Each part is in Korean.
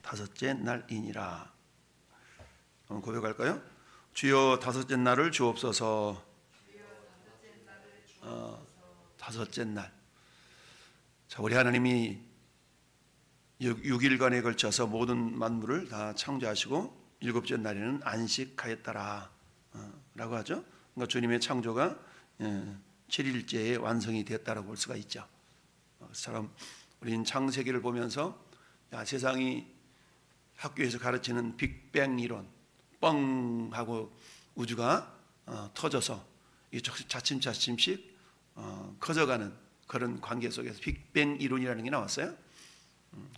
다섯째 날이니라. 한번 고백할까요? 주여 다섯째 날을 주옵소서. 다섯째 날. 자, 우리 하나님이 6일간에 걸쳐서 모든 만물을 다 창조하시고 일곱째 날에는 안식하였더라 라고 하죠. 그러니까 주님의 창조가 7일째에 완성이 되었다고 볼 수가 있죠. 그처럼 우리는 창세기를 보면서 세상이 학교에서 가르치는 빅뱅 이론, 뻥 하고 우주가 터져서 차츰차츰씩 커져가는 그런 관계 속에서 빅뱅 이론이라는 게 나왔어요.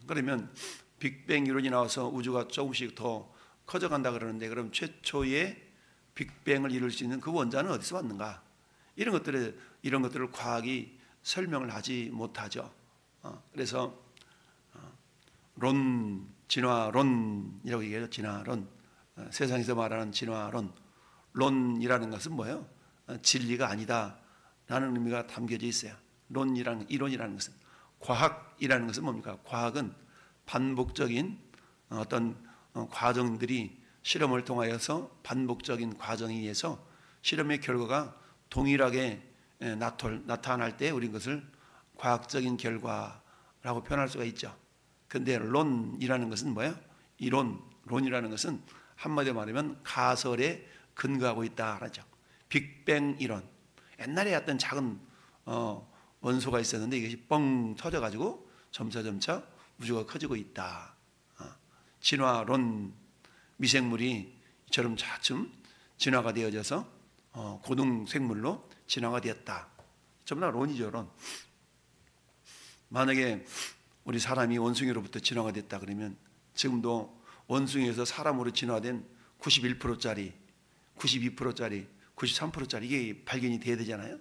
그러면 빅뱅 이론이 나와서 우주가 조금씩 더 커져간다 그러는데, 그럼 최초의 빅뱅을 이룰 수 있는 그 원자는 어디서 왔는가? 이런 것들을 과학이 설명을 하지 못하죠. 그래서 진화론이라고 얘기해요. 진화론. 세상에서 말하는 진화론. 론이라는 것은 뭐예요? 진리가 아니다라는 의미가 담겨져 있어요. 이론이라는 것은. 과학이라는 것은 뭡니까? 과학은 반복적인 어떤 과정들이 실험을 통하여서 반복적인 과정에 의해서 실험의 결과가 동일하게 나타날 때 우리는 그것을 과학적인 결과라고 표현할 수가 있죠. 그런데 론이라는 것은 뭐예요? 론이라는 것은 한마디로 말하면 가설에 근거하고 있다 하죠. 빅뱅 이론. 옛날에 어떤 작은 원소가 있었는데 이것이 뻥 터져가지고 점차 우주가 커지고 있다. 진화론. 미생물이 이처럼 차츰 진화가 되어져서 고등생물로 진화가 되었다. 전부 다 론이죠, 론. 만약에 우리 사람이 원숭이로부터 진화가 됐다 그러면 지금도 원숭이에서 사람으로 진화된 91%짜리, 92%짜리, 93%짜리 이게 발견이 돼야 되잖아요.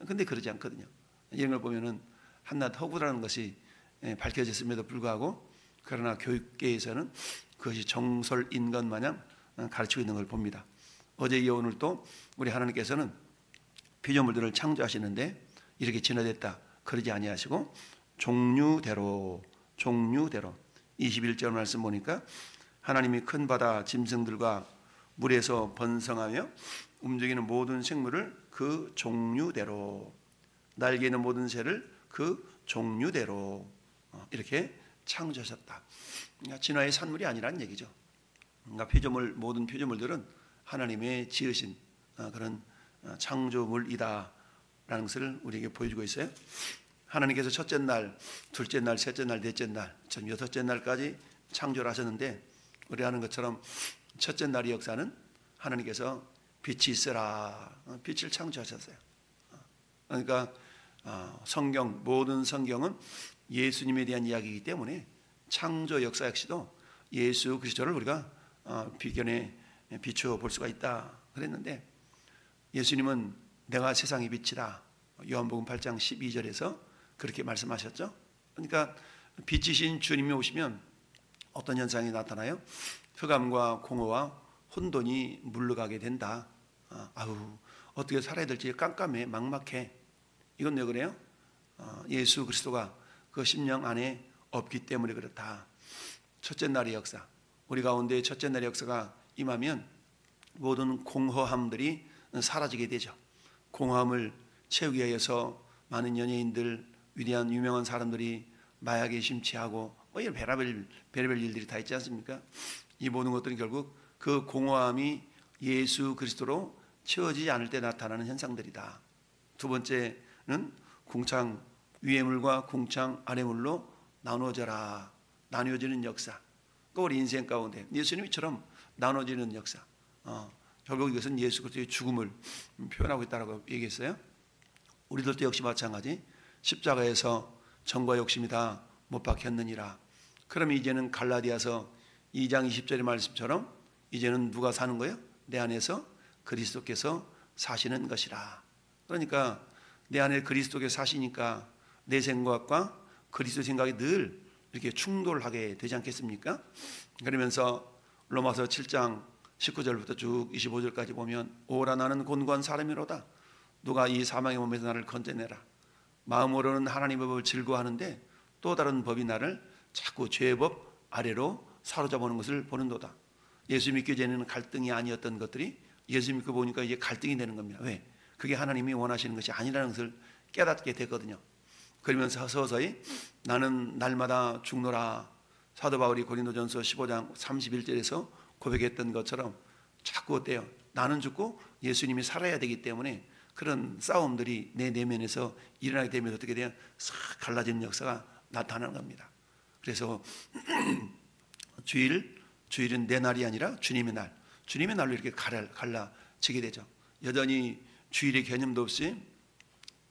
근데 그러지 않거든요. 이런 걸 보면은 한낱 허구라는 것이 밝혀졌음에도 불구하고, 그러나 교육계에서는 그것이 정설인 것 마냥 가르치고 있는 걸 봅니다. 어제 이어 오늘 또 우리 하나님께서는 피조물들을 창조하시는데 이렇게 진화됐다 그러지 아니하시고 종류대로 21절 말씀 보니까 하나님이 큰 바다 짐승들과 물에서 번성하며 움직이는 모든 생물을 그 종류대로, 날개 있는 모든 새를 그 종류대로 이렇게 창조하셨다. 그러니까 진화의 산물이 아니라는 얘기죠. 그러니까 모든 피조물들은 하나님의 지으신 그런 창조물이다라는 것을 우리에게 보여주고 있어요. 하나님께서 첫째 날, 둘째 날, 셋째 날, 넷째 날, 여섯째 날까지 창조를 하셨는데, 우리 아는 것처럼 첫째 날의 역사는 하나님께서 빛이 있으라, 빛을 창조하셨어요. 그러니까 모든 성경은 예수님에 대한 이야기이기 때문에 창조 역사 역시도 예수 그리스도를 우리가 비견에 비추어 볼 수가 있다 그랬는데, 예수님은 내가 세상의 빛이다, 요한복음 8장 12절에서 그렇게 말씀하셨죠. 그러니까 빛이신 주님이 오시면 어떤 현상이 나타나요? 흑암과 공허와 혼돈이 물러가게 된다. 어떻게 살아야 될지 깜깜해, 막막해. 이건 왜 그래요? 예수 그리스도가 그 심령 안에 없기 때문에 그렇다. 첫째 날의 역사, 우리 가운데 첫째 날의 역사가 임하면 모든 공허함들이 사라지게 되죠. 공허함을 채우기 위해서 많은 연예인들, 위대한 유명한 사람들이 마약에 심취하고 이런 별의별 일들이 다 있지 않습니까? 이 모든 것들이 결국 그 공허함이 예수 그리스도로 채워지지 않을 때 나타나는 현상들이다. 두 번째는 궁창 위의 물과 궁창 아래 물로 나누어지는 역사. 그 우리 인생 가운데 예수님처럼 나눠지는 역사. 결국 이것은 예수 그리스도의 죽음을 표현하고 있다고 얘기했어요. 우리들도 역시 마찬가지. 십자가에서 정과 욕심이 다 못 박혔느니라. 그럼 이제는 갈라디아서 2장 20절의 말씀처럼 이제는 누가 사는 거예요? 내 안에서 그리스도께서 사시는 것이라. 그러니까 내 안에 그리스도께서 사시니까 내 생각과 그리스도 생각이 늘 이렇게 충돌하게 되지 않겠습니까? 그러면서 로마서 7장 19절부터 쭉 25절까지 보면, 오라 나는 곤고한 사람이로다. 누가 이 사망의 몸에서 나를 건져내라. 마음으로는 하나님의 법을 즐거워하는데 또 다른 법이 나를 자꾸 죄의 법 아래로 사로잡아오는 것을 보는도다. 예수 믿기 전에는 갈등이 아니었던 것들이 예수 믿고 보니까 이제 갈등이 되는 겁니다. 왜? 그게 하나님이 원하시는 것이 아니라는 것을 깨닫게 됐거든요. 그러면서 서서히 나는 날마다 죽노라. 사도 바울이 고린도전서 15장 31절에서 고백했던 것처럼 자꾸 어때요? 나는 죽고 예수님이 살아야 되기 때문에 그런 싸움들이 내 내면에서 일어나게 되면 어떻게 돼요? 싹 갈라지는 역사가 나타나는 겁니다. 그래서 주일은 내 날이 아니라 주님의 날, 주님의 날로 이렇게 갈라지게 되죠. 여전히 주일의 개념도 없이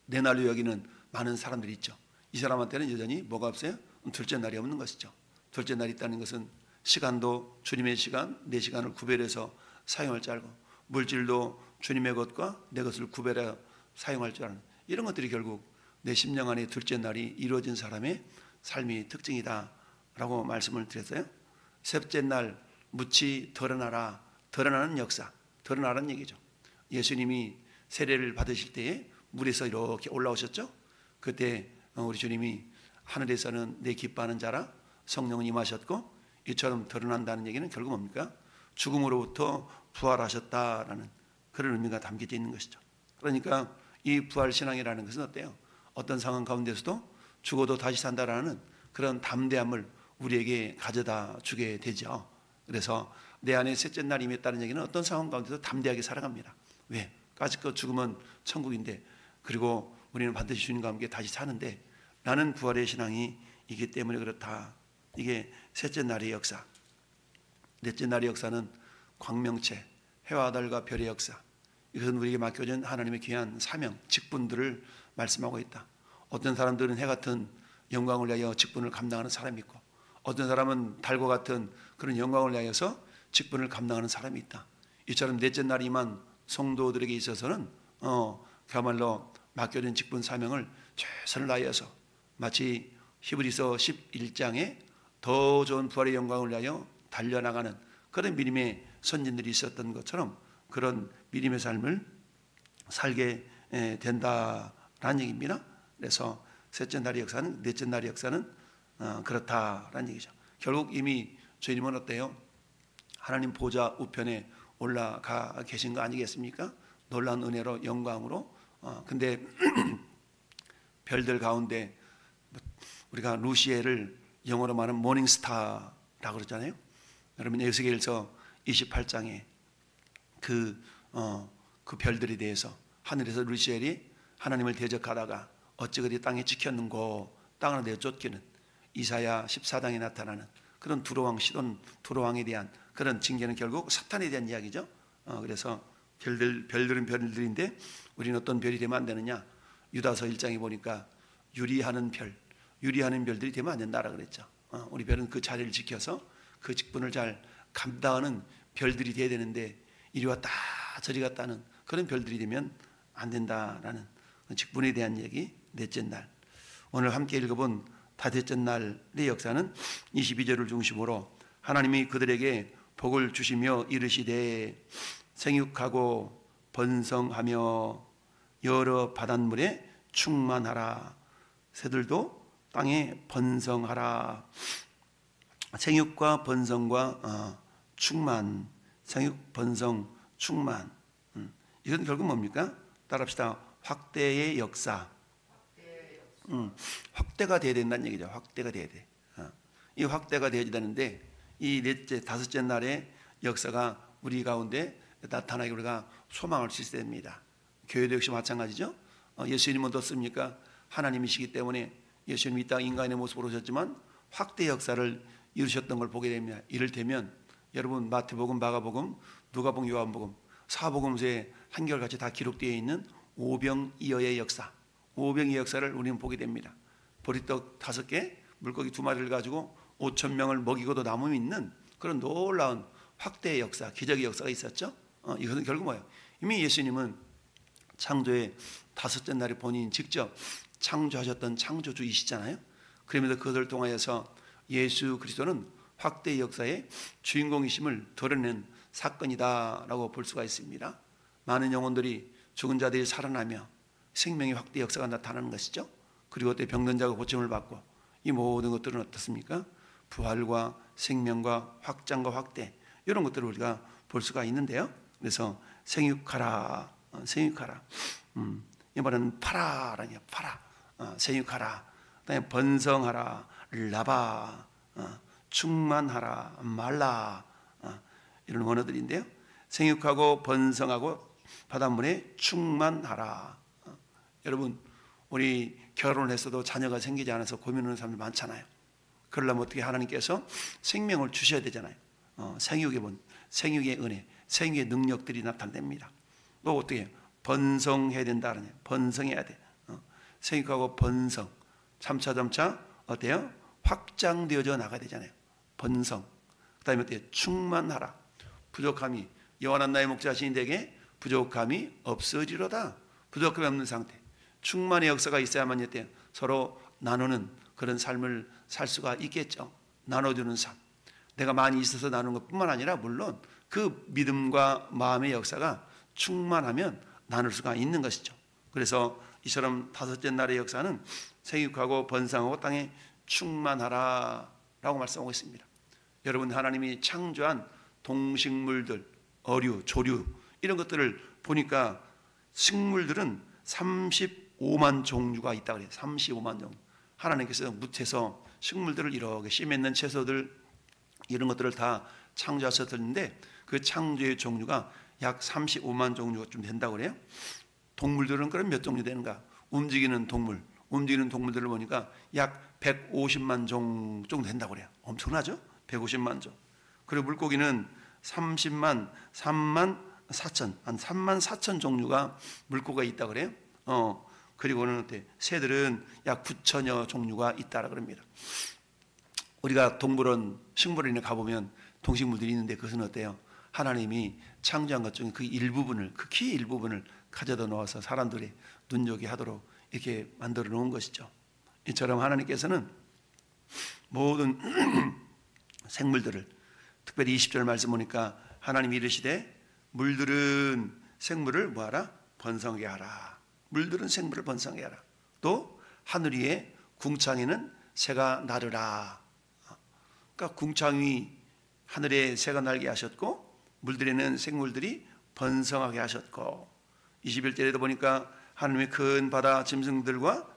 내 날로 여기는 많은 사람들이 있죠. 이 사람한테는 여전히 뭐가 없어요? 둘째 날이 없는 것이죠. 둘째 날이 있다는 것은 시간도 주님의 시간, 내 시간을 구별해서 사용할 줄 알고, 물질도 주님의 것과 내 것을 구별해 사용할 줄 아는, 이런 것들이 결국 내 심령 안에 둘째 날이 이루어진 사람의 삶의 특징이다 라고 말씀을 드렸어요. 셋째 날 묻히 드러나라. 드러나는 역사, 드러나라는 얘기죠. 예수님이 세례를 받으실 때에 물에서 이렇게 올라오셨죠. 그때 우리 주님이 하늘에서는 내 기뻐하는 자라, 성령은 임하셨고 이처럼 드러난다는 얘기는 결국 뭡니까? 죽음으로부터 부활하셨다라는 그런 의미가 담겨져 있는 것이죠. 그러니까 이 부활신앙이라는 것은 어때요? 어떤 상황 가운데서도 죽어도 다시 산다라는 그런 담대함을 우리에게 가져다 주게 되죠. 그래서 내 안에 셋째 날이 임했다는 얘기는 어떤 상황 가운데서 담대하게 살아갑니다. 왜? 까짓것 죽으면 천국인데, 그리고 우리는 반드시 주님과 함께 다시 사는데, 나는 부활의 신앙이 이기 때문에 그렇다. 이게 셋째 날의 역사. 넷째 날의 역사는 광명체, 해와 달과 별의 역사. 이것은 우리에게 맡겨진 하나님의 귀한 사명, 직분들을 말씀하고 있다. 어떤 사람들은 해 같은 영광을 위하여 직분을 감당하는 사람이 있고, 어떤 사람은 달과 같은 그런 영광을 위하여서 직분을 감당하는 사람이 있다. 이처럼 넷째 날이만 성도들에게 있어서는 그야말로 맡겨진 직분 사명을 최선을 다하여서, 마치 히브리서 11장에 더 좋은 부활의 영광을 위하여 달려나가는 그런 믿음의 선진들이 있었던 것처럼 그런 믿음의 삶을 살게 된다라는 얘기입니다. 그래서 셋째 날의 역사는, 넷째 날의 역사는 그렇다라는 얘기죠. 결국 이미 주님은 어때요? 하나님 보좌 우편에 올라가 계신 거 아니겠습니까? 놀라운 은혜로, 영광으로. 근데 별들 가운데 우리가 루시엘을 영어로 말하면 모닝스타라고 그러잖아요. 여러분 에스겔서 28장에 그 별들에 대해서 하늘에서 루시엘이 하나님을 대적하다가 어찌 그리 땅에 찍혔는고 땅을 내쫓기는, 이사야 14장에 나타나는 그런 두로왕, 시돈 두로왕에 대한 그런 징계는 결국 사탄에 대한 이야기죠. 그래서 별들은 별들인데 우리는 어떤 별이 되면 안 되느냐? 유다서 1장에 보니까 유리하는 별들이 되면 안 된다라 그랬죠. 우리 별은 그 자리를 지켜서 그 직분을 잘 감당하는 별들이 돼야 되는데, 이리 왔다 저리 갔다는 그런 별들이 되면 안 된다라는 직분에 대한 얘기. 넷째 날, 오늘 함께 읽어본 다섯째 날의 역사는 22절을 중심으로 하나님이 그들에게 복을 주시며 이르시되 생육하고 번성하며 여러 바닷물에 충만하라. 새들도 땅에 번성하라. 생육과 번성과 충만, 생육, 번성, 충만. 이건 결국 뭡니까? 따라합시다. 확대의 역사. 확대가 돼야 된다는 얘기죠. 확대가 돼야 돼. 이 확대가 돼야 되는데, 이 넷째, 다섯째 날의 역사가 우리 가운데 나타나게 우리가 소망할 수 있어야 됩니다. 교회도 역시 마찬가지죠. 예수님은 어떻습니까? 하나님이시기 때문에 예수님이 이 땅 인간의 모습으로 오셨지만 확대 역사를 이루셨던 걸 보게 됩니다. 이를테면 여러분 마태복음, 마가복음, 누가복음, 요한복음, 사복음서에 한결같이 다 기록되어 있는 오병이어의 역사, 오병이어 역사를 우리는 보게 됩니다. 보리떡 5개, 물고기 2마리를 가지고 5,000명을 먹이고도 남음이 있는 그런 놀라운 확대의 역사, 기적의 역사가 있었죠. 이것은 결국 뭐예요? 이미 예수님은 창조의 다섯째 날에 본인 직접 창조하셨던 창조주이시잖아요. 그러면서 그것을 통하여서 예수 그리스도는 확대의 역사의 주인공이심을 드러낸 사건이다라고 볼 수가 있습니다. 많은 영혼들이, 죽은 자들이 살아나며 생명의 확대 역사가 나타나는 것이죠. 그리고 또 병든 자가 고침을 받고, 이 모든 것들은 어떻습니까? 부활과 생명과 확장과 확대 이런 것들을 우리가 볼 수가 있는데요. 그래서 생육하라, 생육하라. 이번에는 파라라니 파라, 생육하라. 그다음에 번성하라, 라바, 충만하라, 말라, 이런 원어들인데요. 생육하고 번성하고 바닷물에 충만하라. 여러분, 우리 결혼을 했어도 자녀가 생기지 않아서 고민하는 사람들 많잖아요. 그러려면 어떻게 하나님께서 생명을 주셔야 되잖아요. 생육의 은혜, 생육의 능력들이 나타납니다. 또 어떻게 번성해야 된다는, 번성해야 돼. 생육하고 번성, 점차 어때요? 확장되어져 나가야 되잖아요. 번성. 그다음에 어때요? 충만하라. 부족함이, 여호와는 나의 목자시니 내게 부족함이 없어지로다. 부족함이 없는 상태. 충만의 역사가 있어야만 이때 서로 나누는 그런 삶을 살 수가 있겠죠. 나눠주는 삶. 내가 많이 있어서 나누는 것뿐만 아니라 물론 그 믿음과 마음의 역사가 충만하면 나눌 수가 있는 것이죠. 그래서 이처럼 다섯째 날의 역사는 생육하고 번성하고 땅에 충만하라 라고 말씀하고 있습니다. 여러분, 하나님이 창조한 동식물들, 어류, 조류 이런 것들을 보니까 식물들은 35만 종류가 있다 그래요. 35만 종류. 하나님께서 무채서 식물들을 이렇게 씨 맺는 채소들 이런 것들을 다 창조하셨는데 그 창조의 종류가 약 35만 종류가 좀 된다고 그래요. 동물들은 그럼 몇 종류 되는가? 움직이는 동물들을 보니까 약 150만 종 정도 된다고 그래요. 엄청나죠? 150만 종. 그리고 물고기는 3만 4천 종류가 물고기가 있다 그래요. 그리고는 어때? 새들은 약 9천여 종류가 있다라 그럽니다. 우리가 동물원, 식물원에 가보면 동식물들이 있는데 그것은 어때요? 하나님이 창조한 것 중에 그 일부분을, 극히 일부분을 가져다 놓아서 사람들이 눈여겨 하도록 이렇게 만들어 놓은 것이죠. 이처럼 하나님께서는 모든 생물들을, 특별히 20절 말씀 보니까 하나님이 이르시되 물들은 생물을 뭐하라? 번성하게 하라. 물들은 생물을 번성하게 하라. 또 하늘 위에 궁창에는 새가 나르라. 그러니까 궁창이 하늘에 새가 날게 하셨고 물들에는 생물들이 번성하게 하셨고 21절에도 보니까 하나님의 큰 바다 짐승들과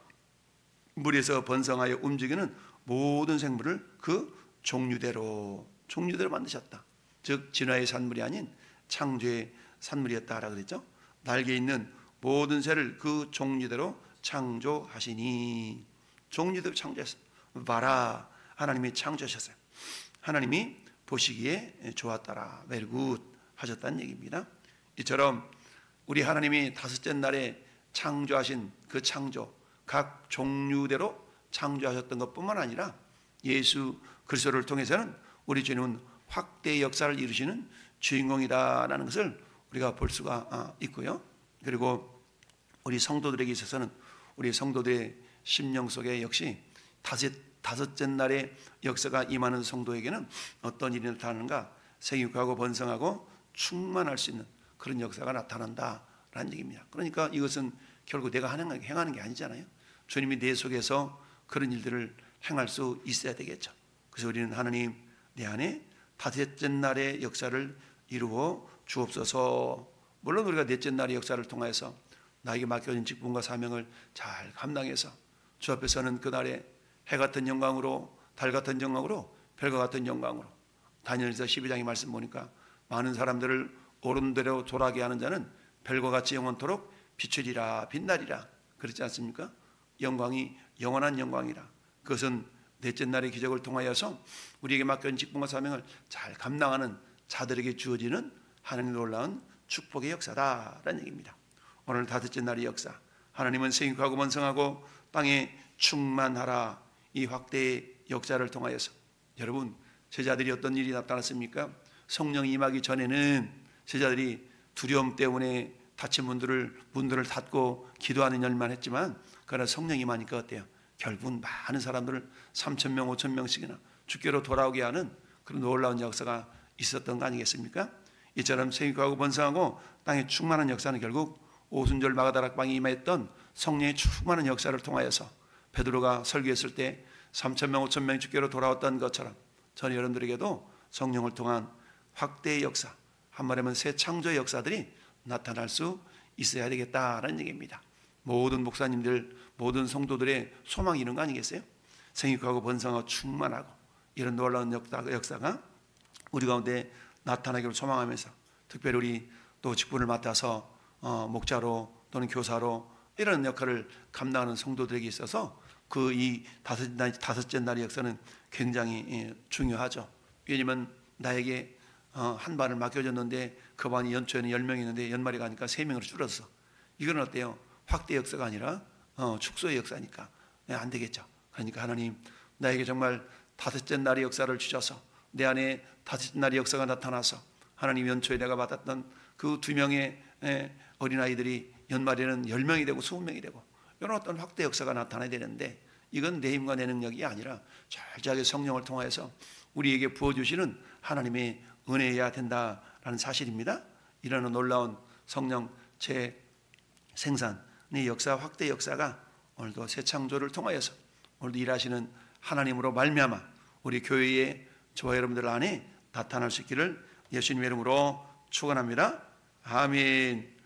물에서 번성하여 움직이는 모든 생물을 그 종류대로 만드셨다. 즉 진화의 산물이 아닌 창조의 산물이었다라고 그랬죠. 날개 있는 모든 새를 그 종류대로 창조하시니, 종류대로 창조했어요. 봐라, 하나님이 창조하셨어요. 하나님이 보시기에 좋았더라, 웰굿 하셨다는 얘기입니다. 이처럼 우리 하나님이 다섯째 날에 창조하신 그 창조, 각 종류대로 창조하셨던 것뿐만 아니라 예수 그리스도를 통해서는 우리 주님은 확대의 역사를 이루시는 주인공이다라는 것을 우리가 볼 수가 있고요. 그리고 우리 성도들에게 있어서는 우리 성도들의 심령 속에 역시 다섯째 날의 역사가 임하는 성도에게는 어떤 일이 나타나는가? 생육하고 번성하고 충만할 수 있는 그런 역사가 나타난다라는 얘기입니다. 그러니까 이것은 결국 내가 행하는 게 아니잖아요. 주님이 내 속에서 그런 일들을 행할 수 있어야 되겠죠. 그래서 우리는 하나님, 내 안에 다섯째 날의 역사를 이루어 주옵소서. 물론 우리가 넷째 날의 역사를 통해서 나에게 맡겨진 직분과 사명을 잘 감당해서 주 앞에서는 그날에 해 같은 영광으로, 달 같은 영광으로, 별과 같은 영광으로, 다니엘서 12장의 말씀 보니까 많은 사람들을 옳은 대로 돌아가게 하는 자는 별과 같이 영원토록 비추리라, 빛나리라 그렇지 않습니까? 영광이 영원한 영광이라. 그것은 넷째 날의 기적을 통하여서 우리에게 맡겨진 직분과 사명을 잘 감당하는 자들에게 주어지는 하나님의 놀라운 축복의 역사다라는 얘기입니다. 오늘 다섯째 날의 역사, 하나님은 생육하고 번성하고 땅에 충만하라, 이 확대의 역사를 통하여서 여러분, 제자들이 어떤 일이 나타났습니까? 성령이 임하기 전에는 제자들이 두려움 때문에 닫힌 문들을 닫고 기도하는 일만 했지만, 그러나 성령이 임하니까 어때요? 결국은 많은 사람들을 3,000명, 5,000명씩이나 주께로 돌아오게 하는 그런 놀라운 역사가 있었던 거 아니겠습니까? 이처럼 생육하고 번성하고 땅에 충만한 역사는 결국 오순절 마가다락방에 임했던 성령의 충만한 역사를 통하여서 베드로가 설교했을 때 3,000명, 5,000명이 주께로 돌아왔던 것처럼 저는 여러분들에게도 성령을 통한 확대의 역사, 한말하면 새 창조의 역사들이 나타날 수 있어야 되겠다라는 얘기입니다. 모든 목사님들, 모든 성도들의 소망이 이런 거 아니겠어요? 생육하고 번성하고 충만하고 이런 놀라운 역사가 우리 가운데 나타나기를 소망하면서, 특별히 우리 또 직분을 맡아서 목자로 또는 교사로 이런 역할을 감당하는 성도들에게 있어서 그 이 다섯째 날의 역사는 굉장히 중요하죠. 왜냐면 나에게 한 반을 맡겨졌는데 그 반이 연초에는 10명이 있는데 연말에 가니까 3명으로 줄었어. 이건 어때요? 확대 역사가 아니라 축소의 역사니까 안 되겠죠. 그러니까 하나님, 나에게 정말 다섯째 날의 역사를 주셔서 내 안에 다섯째 날의 역사가 나타나서 하나님, 연초에 내가 받았던 그 2명의 어린아이들이 연말에는 10명이 되고 20명이 되고 이런 어떤 확대 역사가 나타나야 되는데, 이건 내 힘과 내 능력이 아니라 철저하게 성령을 통하여서 우리에게 부어주시는 하나님의 은혜여야 된다라는 사실입니다. 이런 놀라운 성령 재생산의 역사, 확대 역사가 오늘도 새 창조를 통하여서 오늘도 일하시는 하나님으로 말미암아 우리 교회의 저와 여러분들 안에 나타날 수 있기를 예수님의 이름으로 축원합니다. 아멘.